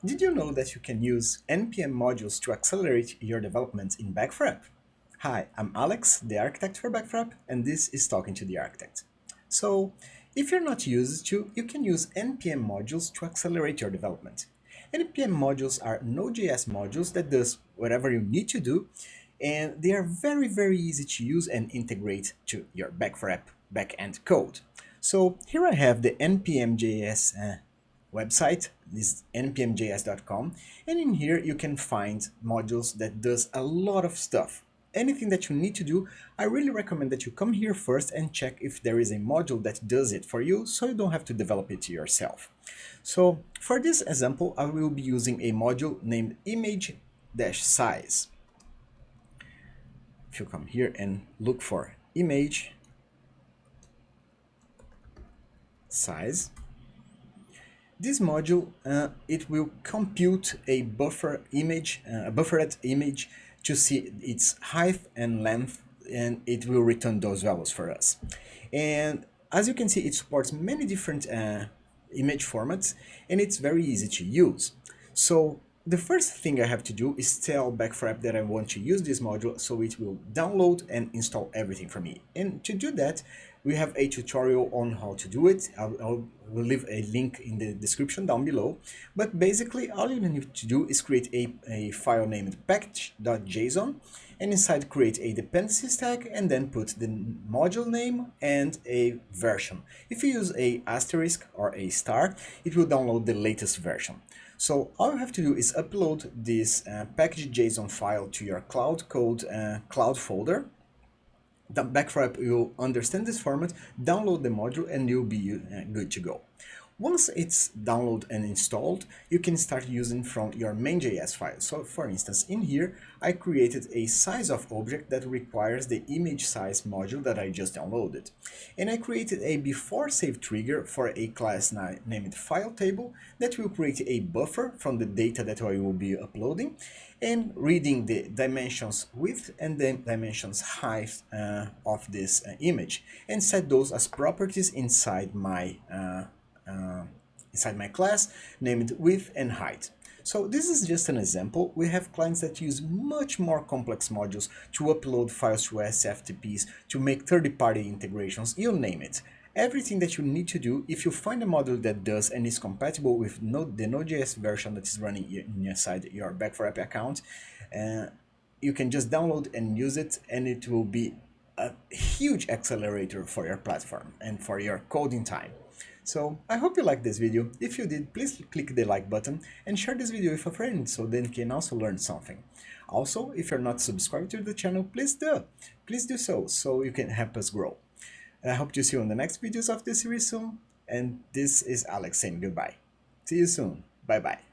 Did you know that you can use NPM modules to accelerate your development in Back4app? Hi, I'm Alex, the architect for Back4app, and this is Talking to the Architect. So, if you're not used to, you can use NPM modules to accelerate your development. NPM modules are Node.js modules that does whatever you need to do, and they are very easy to use and integrate to your Back4app backend code. So here I have the npm.js website, this npmjs.com, and in here you can find modules that does a lot of stuff. Anything that you need to do, I really recommend that you come here first and check if there is a module that does it for you, so you don't have to develop it yourself. So for this example, I will be using a module named image-size. If you come here and look for image size, this module, it will compute a buffered image to see its height and length, and it will return those values for us. And as you can see, it supports many different image formats, and it's very easy to use. So the first thing I have to do is tell Back4app that I want to use this module, so it will download and install everything for me. And to do that, we have a tutorial on how to do it. We'll leave a link in the description down below. But basically, all you need to do is create a file named package.json, and inside create a dependency stack, and then put the module name and a version. If you use a asterisk or a star, it will download the latest version. So all you have to do is upload this package.json file to your Cloud Code cloud folder. The Back4app will understand this format, download the module, and you'll be good to go. Once it's downloaded and installed, you can start using from your main.js file. So for instance, in here, I created a size of object that requires the image size module that I just downloaded. And I created a before save trigger for a class named file table that will create a buffer from the data that I will be uploading, and reading the dimensions width and the dimensions height of this image, and set those as properties inside my class named width and height. So this is just an example. We have clients that use much more complex modules to upload files to SFTPs, to make third-party integrations, you name it. Everything that you need to do, if you find a module that does and is compatible with the Node.js version that is running inside your Back4app account, you can just download and use it, and it will be a huge accelerator for your platform and for your coding time. So I hope you liked this video. If you did, please click the like button and share this video with a friend so they can also learn something. Also, if you're not subscribed to the channel, please do so you can help us grow. I hope to see you on the next videos of this series soon. And this is Alex saying goodbye. See you soon. Bye bye.